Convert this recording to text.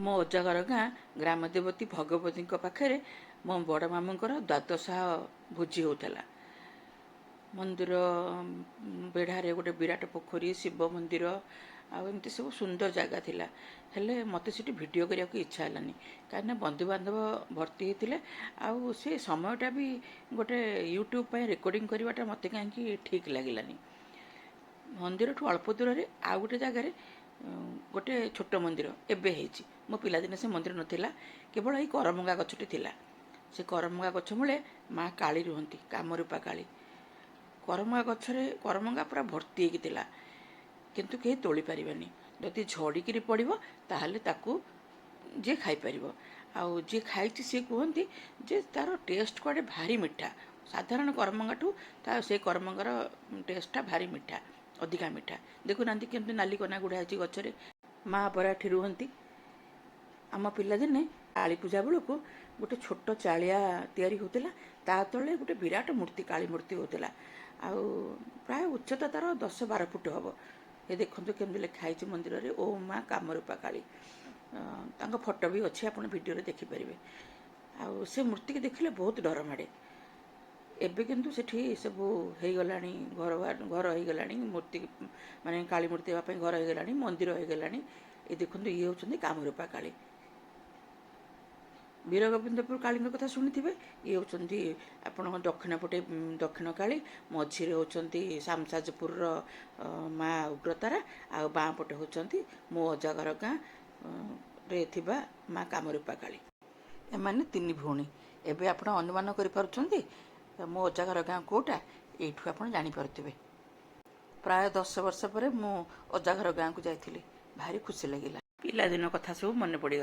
ମୋ ଅଜାଘର ଗାଁ ଗ୍ରାମ ଦେବତୀ ଭଗବତୀଙ୍କ ପାଖରେ ମୋ ବଡ଼ ମାମୁଙ୍କର ଦ୍ୱାଦଶାହ ଭୋଜି ହେଉଥିଲା। ମନ୍ଦିର ବେଢ଼ାରେ ଗୋଟେ ବିରାଟ ପୋଖରୀ, ଶିବ ମନ୍ଦିର ଆଉ ଏମିତି ସବୁ ସୁନ୍ଦର ଜାଗା ଥିଲା। ହେଲେ ମୋତେ ସେଠି ଭିଡ଼ିଓ କରିବାକୁ ଇଚ୍ଛା ହେଲାନି, କାହିଁକିନା ବନ୍ଧୁବାନ୍ଧବ ଭର୍ତ୍ତି ହେଇଥିଲେ। ଆଉ ସେ ସମୟଟା ବି ଗୋଟେ ୟୁଟ୍ୟୁବ୍ ପାଇଁ ରେକର୍ଡ଼ିଂ କରିବାଟା ମୋତେ କାହିଁକି ଠିକ୍ ଲାଗିଲାନି। ମନ୍ଦିରଠୁ ଅଳ୍ପ ଦୂରରେ ଆଉ ଗୋଟେ ଜାଗାରେ ଗୋଟେ ଛୋଟ ମନ୍ଦିର ଏବେ ହେଇଛି। ମୋ ପିଲାଦିନେ ସେ ମନ୍ଦିର ନଥିଲା, କେବଳ ଏଇ କରମଙ୍ଗା ଗଛଟି ଥିଲା। ସେ କରମଙ୍ଗା ଗଛ ମୂଳେ ମା କାଳୀ ରୁହନ୍ତି, କାମରୂପା କାଳୀ। କରମଙ୍ଗା ଗଛରେ କରମଙ୍ଗା ପୁରା ଭର୍ତ୍ତି ହେଇକି ଥିଲା, କିନ୍ତୁ କେହି ତୋଳି ପାରିବେନି। ଯଦି ଝଡ଼ିକିରି ପଡ଼ିବ ତାହେଲେ ତାକୁ ଯିଏ ଖାଇପାରିବ। ଆଉ ଯିଏ ଖାଇଛି ସିଏ କୁହନ୍ତି ଯେ ତା'ର ଟେଷ୍ଟ କୁଆଡ଼େ ଭାରି ମିଠା। ସାଧାରଣ କରମଙ୍ଗାଠୁ ସେ କରମଙ୍ଗାର ଟେଷ୍ଟଟା ଭାରି ମିଠା, ଅଧିକା ମିଠା। ଦେଖୁନାହାନ୍ତି କେମିତି ନାଲି କନା ଗୁଡ଼ା ହେଇଛି ଗଛରେ। ମା ପରା ଏଠି ରୁହନ୍ତି। ଆମ ପିଲାଦିନେ କାଳୀ ପୂଜା ବେଳକୁ ଗୋଟେ ଛୋଟ ଚାଳିଆ ତିଆରି ହେଉଥିଲା, ତା ତଳେ ଗୋଟେ ବିରାଟ ମୂର୍ତ୍ତି, କାଳୀ ମୂର୍ତ୍ତି ହେଉଥିଲା। ଆଉ ପ୍ରାୟ ଉଚ୍ଚତା ତା'ର 10-12 ଫୁଟ ହେବ। ଏ ଦେଖନ୍ତୁ କେମିତି ଲେଖା ହେଇଛି ମନ୍ଦିରରେ, ଓମ୍ ମା କାମରୂପା କାଳୀ। ତାଙ୍କ ଫଟୋ ବି ଅଛି, ଆପଣ ଭିଡ଼ିଓରେ ଦେଖିପାରିବେ। ଆଉ ସେ ମୂର୍ତ୍ତିକି ଦେଖିଲେ ବହୁତ ଡର ମାଡ଼େ। ଏବେ କିନ୍ତୁ ସେଠି ସବୁ ହେଇଗଲାଣି, ଘର ହେଇଗଲାଣି, ମୂର୍ତ୍ତି ମାନେ କାଳୀ ମୂର୍ତ୍ତି ହେବା ପାଇଁ ଘର ହେଇଗଲାଣି, ମନ୍ଦିର ହେଇଗଲାଣି। ଏ ଦେଖନ୍ତୁ, ଇଏ ହେଉଛନ୍ତି କାମରୂପା କାଳୀ। ବୀରଗୋବିନ୍ଦପୁର କାଳୀଙ୍କ କଥା ଶୁଣିଥିବେ। ଇଏ ହେଉଛନ୍ତି ଆପଣଙ୍କ ଦକ୍ଷିଣ ପଟେ ଦକ୍ଷିଣ କାଳୀ, ମଝିରେ ହେଉଛନ୍ତି ସାମସାଜପୁରର ମା ଉଗ୍ରତାରା, ଆଉ ବାଁ ପଟେ ହେଉଛନ୍ତି ମୋ ଅଜାଘର ଗାଁରେ ଥିବା ମା କାମରୂପା କାଳୀ। ଏମାନେ 3 ଭଉଣୀ। ଏବେ ଆପଣ ଅନୁମାନ କରିପାରୁଛନ୍ତି ମୋ ଅଜାଘର ଗାଁ କେଉଁଟା? ଏଇଠୁ ଆପଣ ଜାଣିପାରୁଥିବେ। ପ୍ରାୟ 10 ବର୍ଷ ପରେ ମୁଁ ଅଜାଘର ଗାଁକୁ ଯାଇଥିଲି, ଭାରି ଖୁସି ଲାଗିଲା। ପିଲାଦିନ କଥା ସବୁ ମନେ ପଡ଼ିଗଲା।